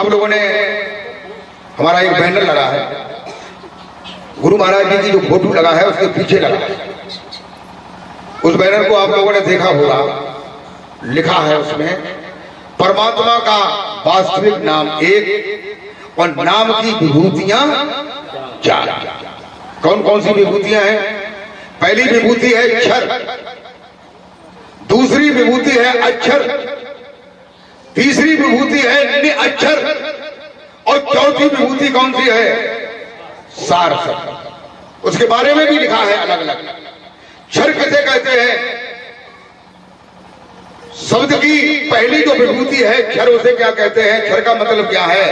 आप लोगों ने हमारा एक बैनर लगा है, गुरु महाराज जी की जो फोटो लगा है उसके पीछे लगा है। उस बैनर को आप लोगों ने देखा होगा, लिखा है उसमें परमात्मा का वास्तविक नाम एक और नाम की विभूतियां चार। कौन कौन सी विभूतियां हैं? पहली विभूति है क्षर, दूसरी विभूति है अक्षर, तीसरी विभूति है निअक्षर और चौथी विभूति कौन सी है? सार शब्द। उसके बारे में भी लिखा है अलग अलग। क्षर किसे कहते हैं? शब्द की पहली जो विभूति है क्षर, उसे क्या कहते हैं? क्षर का मतलब क्या है?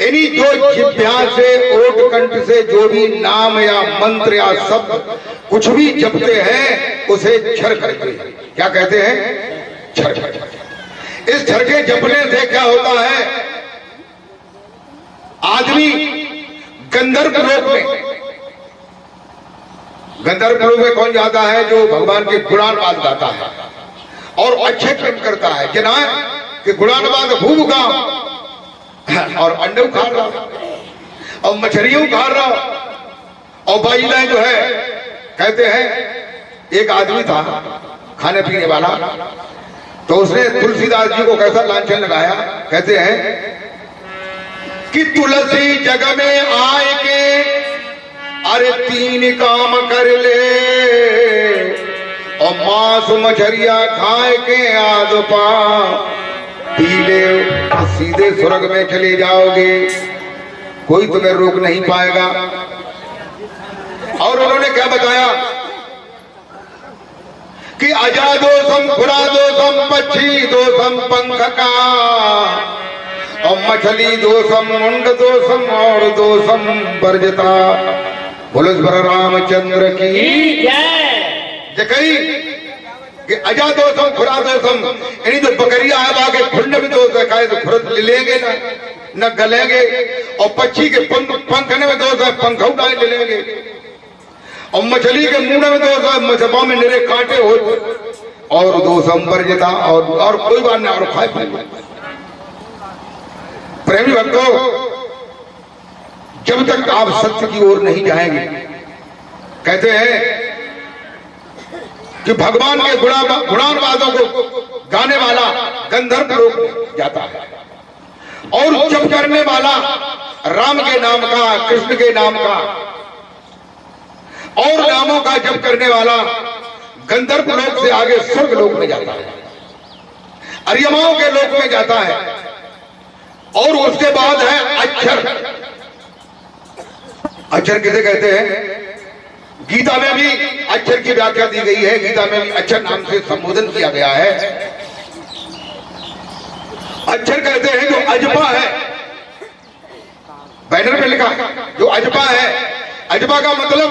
यानी जो जिह्वा से ओठ कंठ से जो भी नाम या मंत्र या शब्द कुछ भी जपते हैं उसे क्षर कहते हैं। क्या कहते हैं? क्षर। इस क्षर के जपने से क्या होता है? आदमी गंधर्व लोक में, गंधर्व लोक में कौन जाता है? जो भगवान के गुणानुवाद गाता है और अच्छे कर्म करता है। जना कि गुणानुवाद खूब गाओ और अंडे खा रहा और मछलियों खा रहा और बाइलाएं जो है। कहते हैं एक आदमी था खाने पीने वाला, तो उसने तुलसीदास जी को कैसा लांछन लगाया। कहते हैं कि तुलसी जग में आए के अरे तीन काम कर ले और मांस मछरिया खाए के आज पा पी ले, सीधे स्वर्ग में चले जाओगे, कोई तुम्हें रोक नहीं पाएगा। और उन्होंने क्या बताया कि अजा दोषम खुरा दोषम पक्षी दोषम पंख का और मछली दोषम मुंड दोषम और दोषम वर्जता। बोलो रामचंद्र की जय। कही कि अजा दोषम खुरा दोषम, यानी जो बकरिया है बागे खुंड में दोष है, खाए तो खुरत ले लेंगे न गलेंगे। और पक्षी के पंखने में दोष है, पंख उठाए ले लेंगे। और मछली के मुंह में दोष है, मछपा में निरे कांटे हो। और दोषम वर्जता, और कोई बात नहीं, और खाए पाए। प्रेमी भक्तों, जब तक आप सत्य की ओर नहीं जाएंगे, कहते हैं कि भगवान के गुणानुवादों को गाने वाला गंधर्व लोक जाता है और जप करने वाला राम के नाम का, कृष्ण के नाम का और नामों का जप करने वाला गंधर्व लोक से आगे स्वर्ग लोक में जाता है, अरियमाओं के लोक में जाता है। और उसके बाद है अक्षर। अक्षर किसे कहते हैं? गीता में भी अक्षर की व्याख्या दी गई है। गीता में भी अक्षर नाम से संबोधन किया गया है। अक्षर कहते हैं जो अजपा है, बैनर पे लिखा जो अजपा है। अजपा का मतलब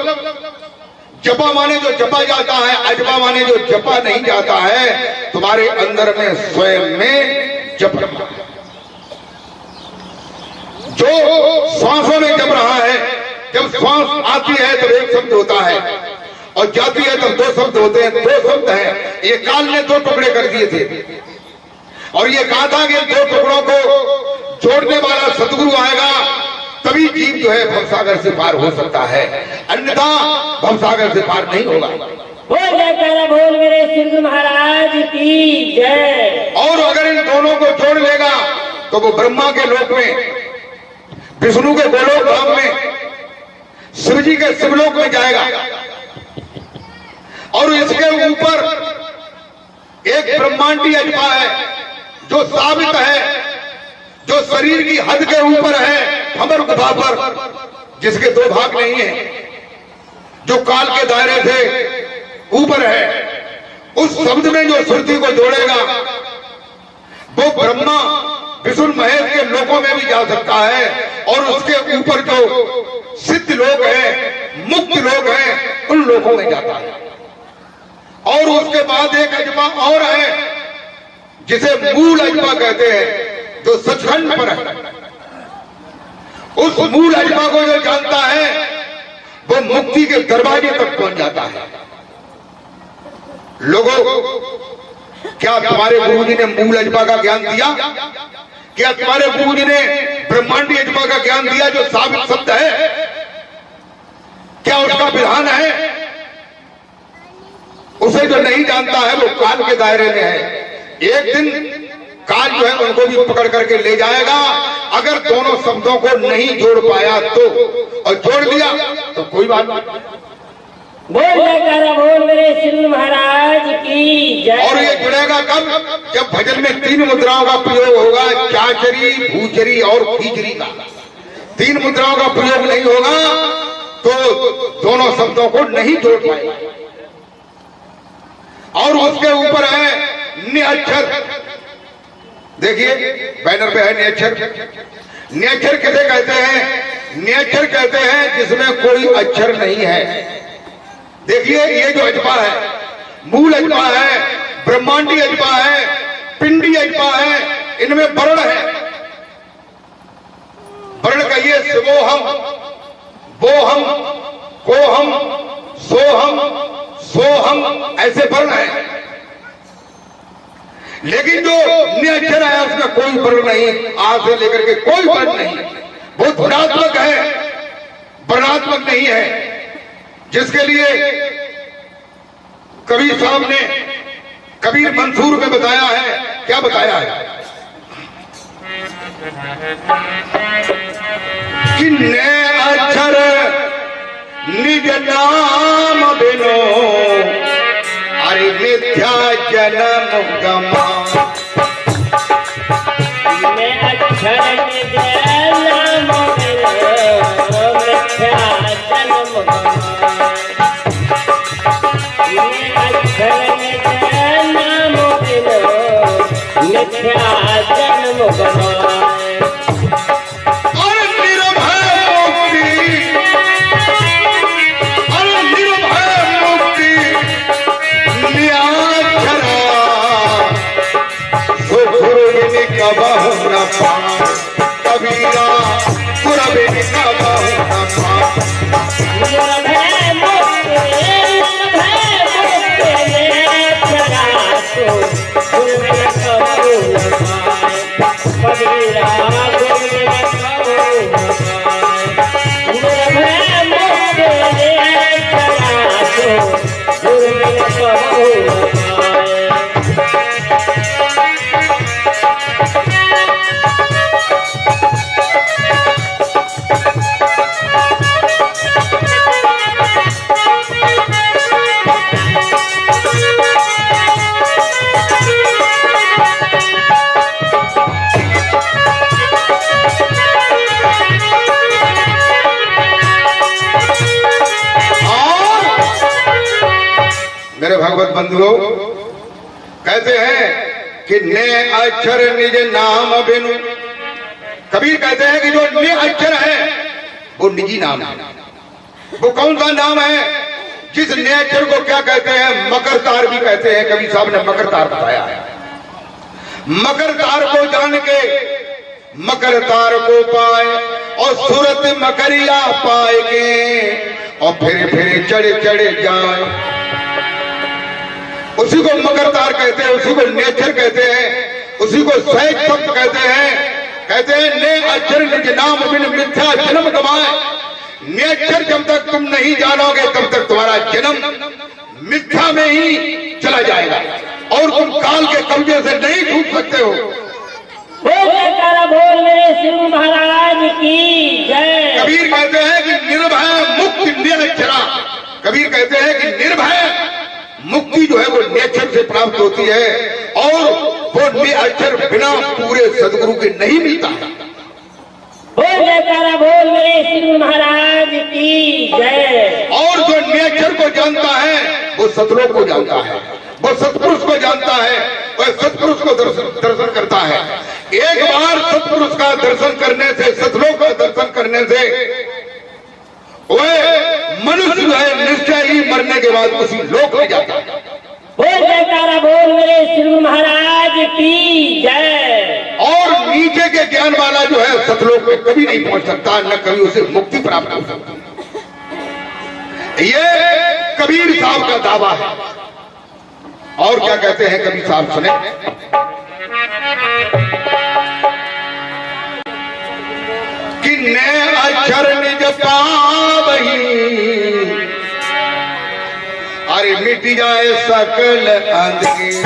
जपा माने जो जपा जाता है, अजपा माने जो जपा नहीं जाता है। तुम्हारे अंदर में स्वयं में जप रहा है, जो श्वासों में जप रहा है। जब श्वास आती है तो एक शब्द होता है और जाती है तब दो शब्द होते हैं। दो शब्द हैं। ये काल ने दो टुकड़े कर दिए थे और ये कहा था कि दो टुकड़ों को जोड़ने वाला सतगुरु आएगा, तभी जीव जो है भवसागर से पार हो सकता है, अन्यथा भवसागर से पार नहीं होगा। बोल मेरे सिंधु महाराज की जय। और अगर इन दोनों को जोड़ लेगा तो वो ब्रह्मा के लोक में, विष्णु के गोलोक धाम में, शिव जी के शिवलोक में जाएगा। और इसके ऊपर एक ब्रह्मांडी अजपा है जो साबित है, जो शरीर की हद के ऊपर है, भंवर गुफा पर, जिसके दो भाग नहीं है, जो काल के दायरे से ऊपर है। उस शब्द में जो श्रुति को जोड़ेगा वो ब्रह्मा विष्णु महेश के लोकों में भी जा सकता है। और उसके ऊपर जो सिद्ध लोग हैं, मुक्त लोग हैं, उन लोगों में जाता है। और उसके बाद एक अजपा और है जिसे मूल अजपा कहते हैं, जो सचखंड पर है। उस मूल अजपा को जो जानता है वो मुक्ति के दरवाजे तक पहुंच जाता है। लोगों, क्या तुम्हारे गुरुजी ने मूल अजपा का ज्ञान दिया? क्या तुम्हारे गुरुजी ने ज्ञान दिया जो साबित शब्द है, क्या उसका विधान है? उसे जो नहीं जानता है वो काल के दायरे में है। एक दिन काल जो है उनको भी पकड़ करके ले जाएगा, अगर दोनों शब्दों को नहीं जोड़ पाया तो, और जोड़ दिया तो कोई बात नहीं। बोल जयकारा बोल मेरे श्री महाराज की जय। और ये जुड़ेगा कब? जब भजन में 3 मुद्राओं का प्रयोग होगा, चाचरी, भूचरी और खीचरी का। 3 मुद्राओं का प्रयोग नहीं होगा तो दोनों शब्दों को नहीं जोड़ पाएगा। और उसके ऊपर है निअक्षर। देखिए बैनर पे है निअक्षर। निअक्षर किसे कहते हैं? निअक्षर कहते हैं जिसमें कोई अक्षर नहीं है। देखिए ये जो अजपा है, मूल अजपा है, ब्रह्मांडी अजपा है, पिंडी अजपा है, इनमें वर्ण है। वर्ण कहिए शिवोहम, बोहम, कोहम, सोहम, सोहम, ऐसे वर्ण है। लेकिन जो निअक्षर है उसमें कोई वर्ण नहीं, आ से लेकर के कोई वर्ण नहीं। वो ध्वनात्मक है, वर्णात्मक नहीं है, जिसके लिए कबीर साहब ने कबीर मंसूर में बताया है। क्या बताया है कि ने अक्षर निज नाम बिनो, अरे मिथ्या जन्म गमा। मैं अक्षर निज नाम बिनो, मिथ्या जन्म गमाए। मैं अक्षर निज नाम बिनो, मिथ्या जन्म गमाए। कबीरा पुरबे का बहुना मेरे भगवत बंधुओं, कहते हैं कि ने अक्षर निज नाम बिनु। कबीर कहते हैं कि जो ने अक्षर है वो निजी नाम है। वो कौन सा नाम है? जिस ने अक्षर को क्या कहते हैं? मकर तार भी कहते हैं। कबीर साहब ने मकर तार बताया है। मकर तार को जान के मकर तार को पाए और सूरत मकरिया पाए के और फिर चढ़े चढ़े जाए, उसी को मकर तार कहते हैं, उसी को नेचर कहते हैं, उसी को सहज शब्द कहते हैं। कहते हैं ने अक्षर निज नाम बिन मिथ्या जन्म गमाए। नेचर जब तक तुम नहीं जानोगे तब तक तुम्हारा जन्म मिथ्या में ही चला जाएगा और तुम काल के कब्जे से नहीं छूट सकते हो। बोल मेरे श्री महाराज की जय। कबीर कहते हैं कि निर्भय मुक्ति निरक्षरा। कबीर कहते हैं कि निर्भय मुक्ति जो है वो नेचर से प्राप्त होती है और वो निअक्षर बिना पूरे सदगुरु के नहीं मिलता है। बोल मेरे श्री महाराज की जय। और जो निअक्षर को जानता है वो सतलोक को जानता है, वो सतपुरुष को जानता है, वह सतपुरुष को दर्शन करता है। एक बार सतपुरुष का दर्शन करने से, सतलोक का दर्शन करने से वह मनुष्य जो है निश्चय ही मरने के बाद उसी लोक में जाता है। बोल मेरे श्री महाराज की जय। और नीचे के ज्ञान वाला जो है सतलोक में कभी नहीं पहुंच सकता, न कभी उसे मुक्ति प्राप्त हो सकती। ये कबीर साहब का दावा है। और क्या कहते हैं कबीर साहब, सुने कि ने अक्षर निज पावही, अरे मिट जाए सकल अंधेर।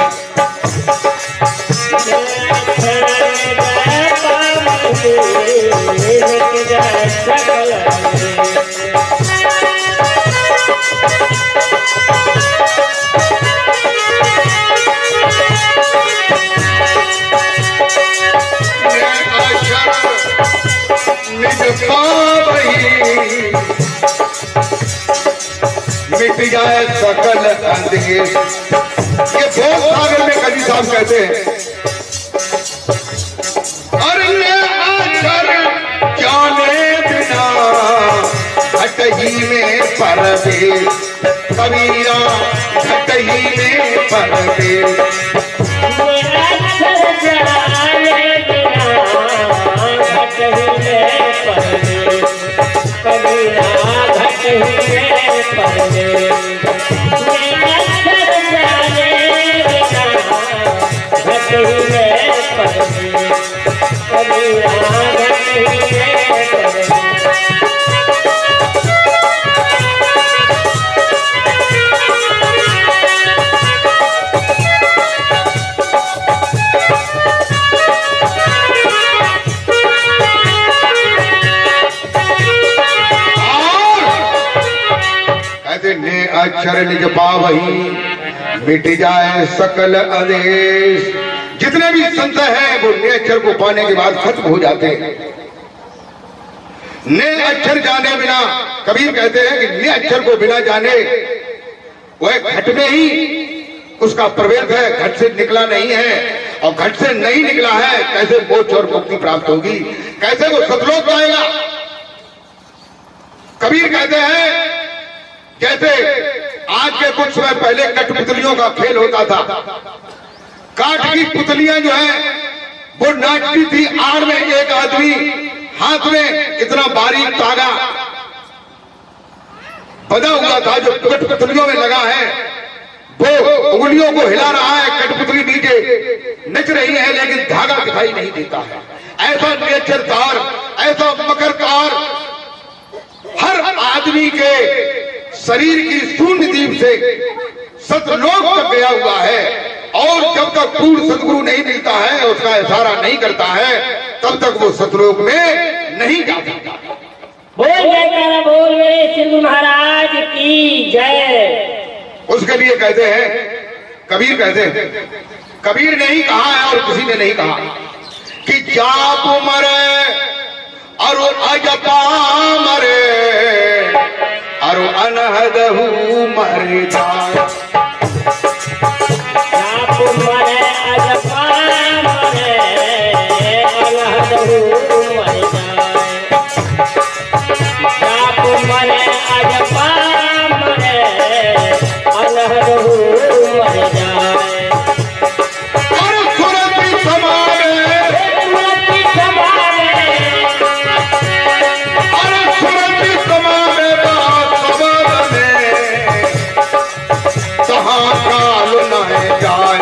निज पावही मिट जाए सकल अंधेर। ये भोग सागर में कवि साहब कहते हैं, अरे अक्षर जाने बिना घटही में परवेश, कबीरा घटही में परवेश। अक्षर जाने बिना घटही में परवेश, कबीरा घटही में परवेश। अक्षर जाने बिना घटही में परवेश, कबीरा घटही में परवेश। ने अक्षर निज पावही मिट जाए सकल आदेश। जितने भी संत हैं वो ने अक्षर को पाने के बाद खत्म हो जाते हैं। ने अक्षर जाने बिना, कबीर कहते हैं कि ने अक्षर को बिना जाने वह घट में ही उसका प्रवेश है, घट से निकला नहीं है। और घट से नहीं निकला है, कैसे मोक्ष और मुक्ति प्राप्त होगी, कैसे वो सतलोक पाएगा। कबीर कहते हैं जैसे आज के कुछ समय पहले कठपुतलियों का खेल होता था। काठ की पुतलियां जो है वो नाचती थी, आड़ में एक आदमी हाथ में इतना बारीक धागा बंधा हुआ था जो कठपुतलियों में लगा है, वो उंगलियों को हिला रहा है, कठपुतली नीचे नच रही है लेकिन धागा दिखाई नहीं देता है। ऐसा नेचरदार, ऐसा मकरदार हर आदमी के शरीर की शून्य दीप से सतलोक तक गया हुआ है। और जब तक पूर्ण सदगुरु नहीं मिलता है, उसका इशारा नहीं करता है, तब तक वो सतलोक में नहीं जा सकता। बोल जयकारा बोल मेरे सिंधु महाराज की जय। उसके लिए कहते हैं, कबीर कहते हैं, कबीर ने ही कहा है और किसी ने नहीं कहा कि जाप मरे और अजपा मरे और अनहदहु मर जाए। जाप मरे अजपा मरे अनहदहु मर जाए। जाप मरे अजपा मरे अनहदहु मर जाए। और सुरति समारे, सुरति समारे, और सुरति समारे काल न जाए।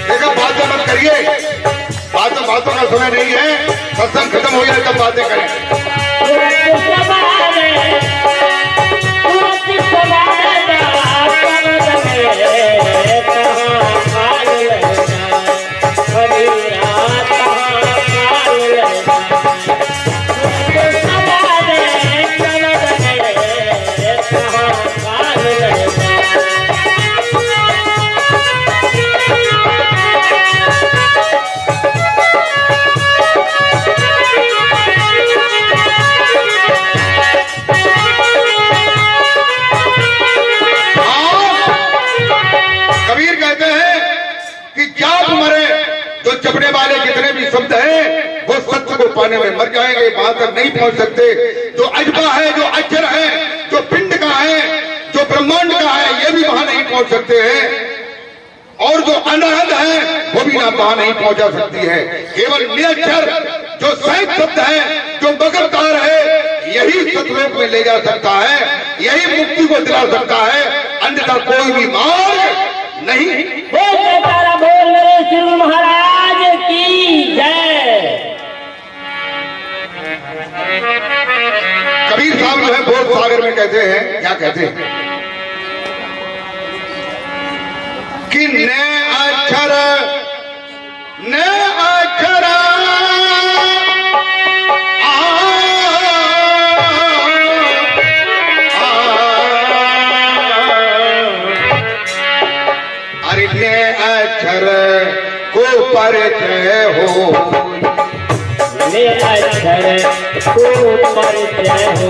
देखो बातें मत करिए, बातों का समय नहीं है। सत्संग खत्म हो जाए तब बातें करें। जपने वाले जितने भी शब्द हैं वो सत्य को पाने में मर जाएंगे, वहां तक नहीं पहुंच सकते। जो अजबा है, जो अक्षर है, जो पिंड का है, जो ब्रह्मांड का है, ये भी वहां नहीं पहुंच सकते हैं। और जो अनहद है वो भी ना वहां नहीं पहुंचा सकती है। केवल निरक्षर जो सहज शब्द है, जो मगरदार है, यही सतलोक में ले जा सकता है, यही मुक्ति को दिला सकता है। अन्यथा कोई भी मार्ग नहीं। बोल मेरे सिंह महाराज की जय। कहते हैं, क्या कहते हैं कि ने अक्षर अरे ने अक्षर को परिचय हो, ने अक्षर को परिचय हो,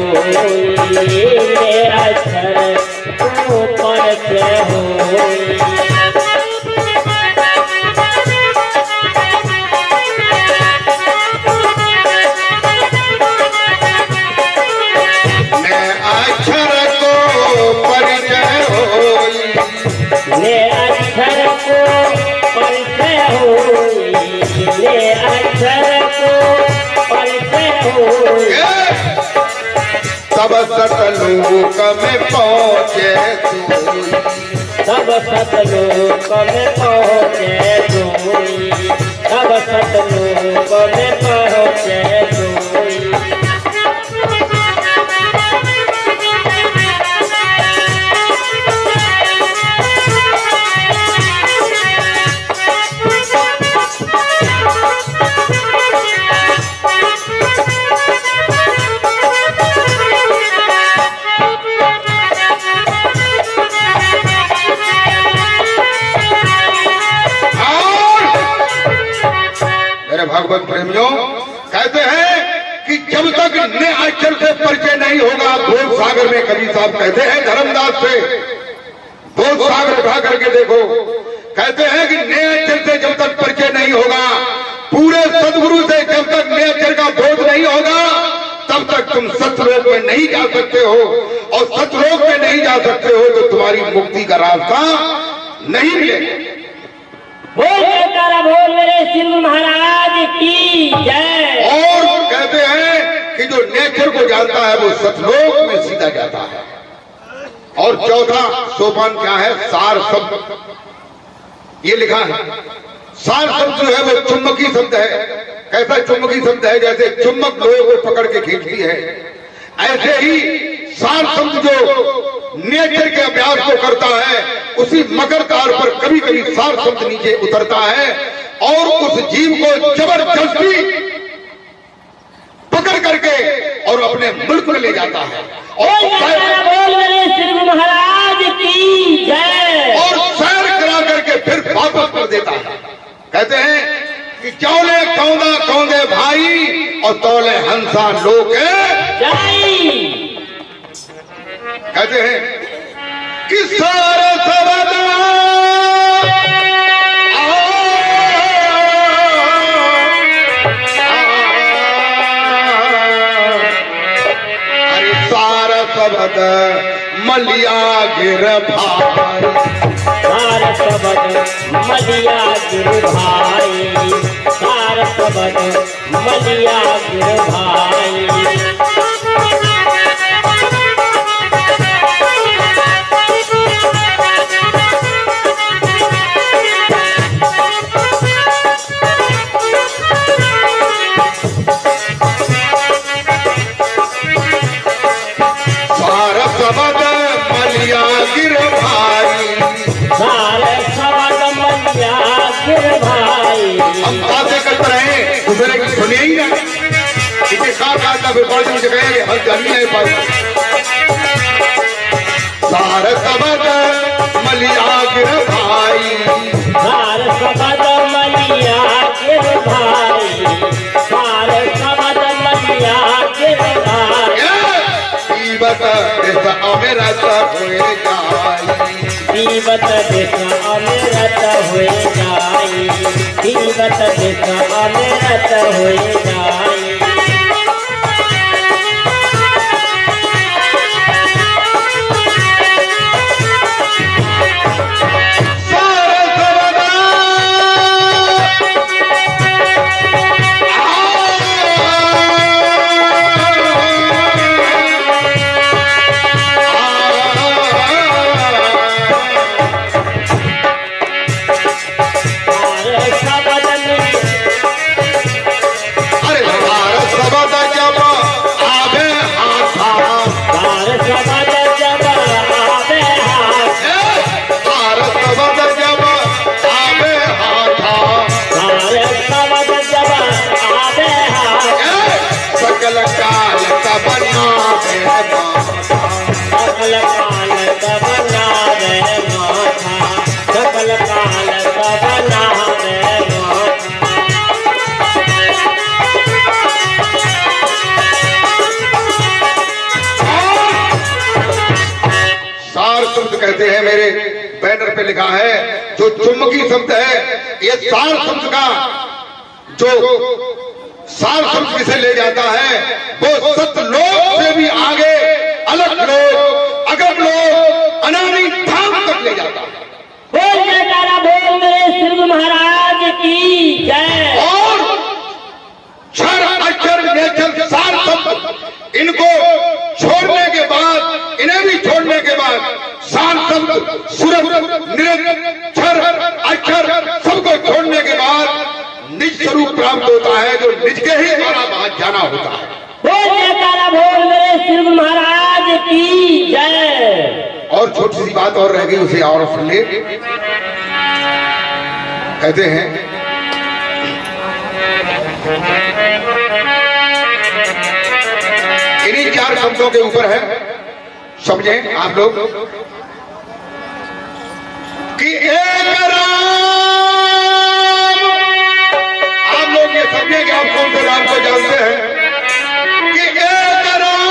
ने अक्षर को परिचय हो। ने अक्षर को परिचय होई, ने अक्षर को परिचय होई। तब सतलोक में पहुँचे सोई, तब सतलोक में पहुँचे सोई, तब सतलोक में पहुँचे सोई। भागवत प्रेमियों कहते हैं कि जब तक ने अक्षर से परिचय नहीं होगा, बोध सागर में कबीर साहब कहते हैं धर्मदास से, बोध सागर उठा करके देखो, कहते हैं कि ने अक्षर से जब तक परिचय नहीं होगा, पूरे सदगुरु से जब तक ने अक्षर का बोध नहीं होगा, तब तक तुम सतलोक में नहीं जा सकते हो, और सतलोक में नहीं जा सकते हो तो तुम्हारी मुक्ति का रास्ता नहीं मिलेगा। बोल मेरे सिंह महाराज की जय। और कहते हैं कि जो नेचर को जानता है वो सतलोक में सीधा जाता है। और चौथा सोपान क्या है? सार शब्द, ये लिखा है। सार शब्द जो है वो चुंबकी शब्द है। कैसा चुंबकी शब्द है? जैसे चुंबक लोहे को पकड़ के खींचती है, ऐसे ही सार शब्द जो नेचर के अभ्यास को करता है, उसी मकर तार पर कभी कभी सार शब्द नीचे उतरता है और उस जीव को जबरदस्ती पकड़ करके और अपने मुल्क में ले जाता है बोल मेरे सिंह महाराज की जय। और सैर करा करके फिर वापस कर देता है। कहते हैं कि चौले कौंदा कौंदे भाई और तौले हंसा लोग जय। कहते हैं कि सारे सबदा अरे सारा सबद मलिया गिर भाई, सारा सबद मलिया गिर भाई, सारा सबद मलिया गिर भाई। हम बातें करते रहे, दूसरे की सुनिए ही ना, इसे साथ विपरीत मुझे कहेंगे हर जानी है पाई। सार सबद मलिया गिर भाई, सार सबद मलिया गिर भाई, सार सबद मलिया गिर भाई। जीवत देश अमृत हुए जाई, जीवत देश अमृत हुए जाई, जीवत देश अमृत हुए जाई। कहते हैं, मेरे बैनर पे लिखा है, जो चुम्बकी शब्द है ये सार शब्द का जो सार शब्द किसे ले जाता है, वो सतलोक से भी आगे अलग लोग, अगम लोग, अनानी धाम तक ले जाता है। बोल जयकारा बोल मेरे सिंह महाराज की जय। और क्षर अक्षर नेचर सार शब्द इनको छोड़ने के बाद, इन्हें भी छोड़ने के बाद सार शब्द सूरत निरंतर क्षर अक्षर सबको छोड़ने के बाद निज स्वरूप प्राप्त होता है, जो निज के ही द्वारा बाहर जाना होता है। बोल जयकारा बोल मेरे सिंह महाराज की जय। और छोटी सी बात और रह गई, उसे और सुन ले। कहते हैं इन्हीं 4 शब्दों के ऊपर है, समझे आप लोग, कि एक राम। आप लोग ये समझे कि आप कौन से राम को जानते हैं, कि एक राम,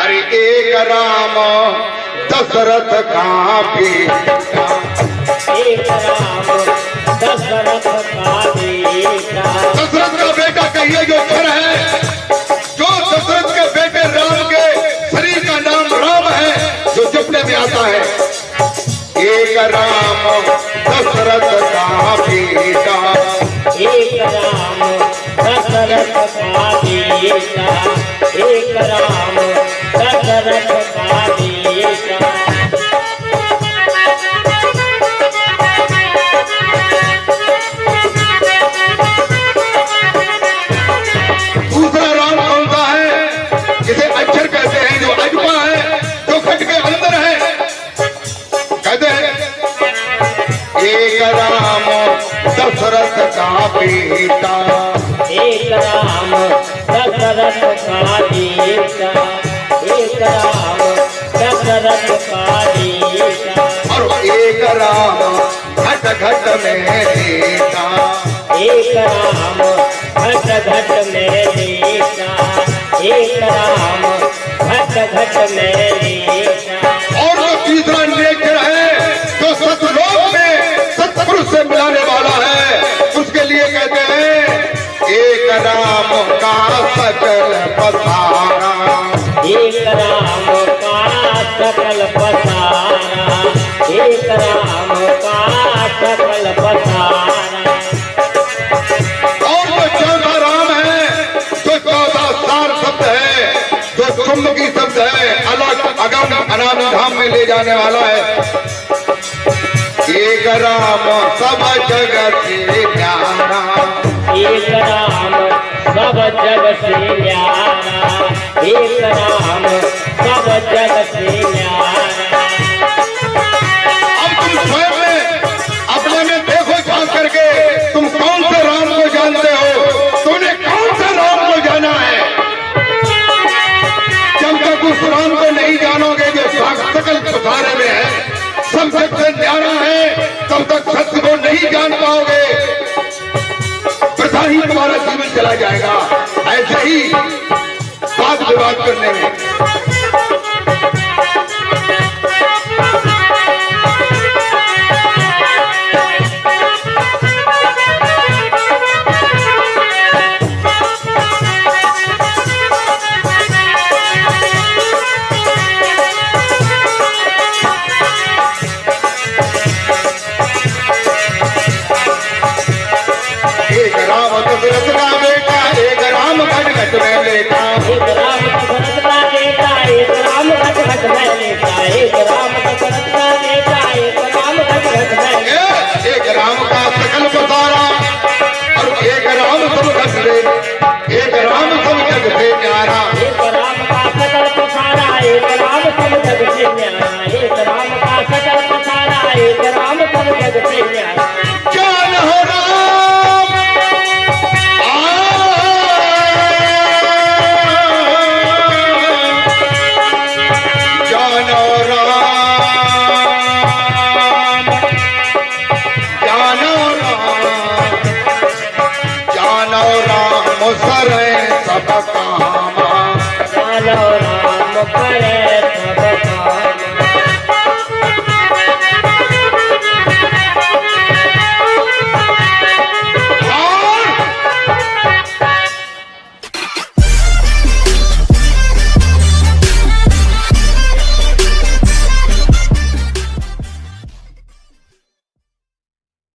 अरे एक राम दशरथ का बेटा, एक राम दशरथ का बेटा। दशरथ का बेटा कहिए जो घर है, जो दशरथ के बेटे राम के शरीर का नाम राम है, जो जपने में आता है। एक राम दशरथ का बेटा, एक राम दशरथ का बेटा, एक राम दशरथ का बेटा। दूसरा राम कौन सा है, जिसे अक्षर कहते हैं, जो अजपा है, जो खट के अंदर है। कहते हैं एक राम दशरथ का बेटा, एक राम दशरथ का बेटा, एक राम दशरथ का बेटा। और एक राम घट घट में देता, एक राम घट घट में देता, एक राम घट घट में देता। और जो तीसरा नेचर है, जो सतलोक में सत्पुरुष से मिलाने वाला है, उसके लिए कहते हैं एक राम का सकल पसारा, एक राम का सकल पसारा, एक राम का सकल पसारा। और जो चौथा राम है, जो 14 सार शब्द है, जो चुम्बकी शब्द है, अलग अगम अनामी धाम में ले जाने वाला है। एक राम सब जगत से प्यारा, एक राम सब जग से न्यारा, एक राम सब जग से न्यारा। अब तुम स्वयं में अपने में देखो झांक करके, तुम कौन से राम को जानते हो, तुमने कौन से राम को जाना है। जब तक उस राम को नहीं जानोगे जो सकल पसारे में है, सब सबसे न्यारा है, तब तक सत्य को नहीं जान पाओगे, वृथा ही तुम्हारा जीवन चला जाएगा। ऐसे ही बात विवाद करने में एक राम दशरथ का बेटा, एक राम घट घट में लेटा, एक राम दशरथ का बेटा, सब काल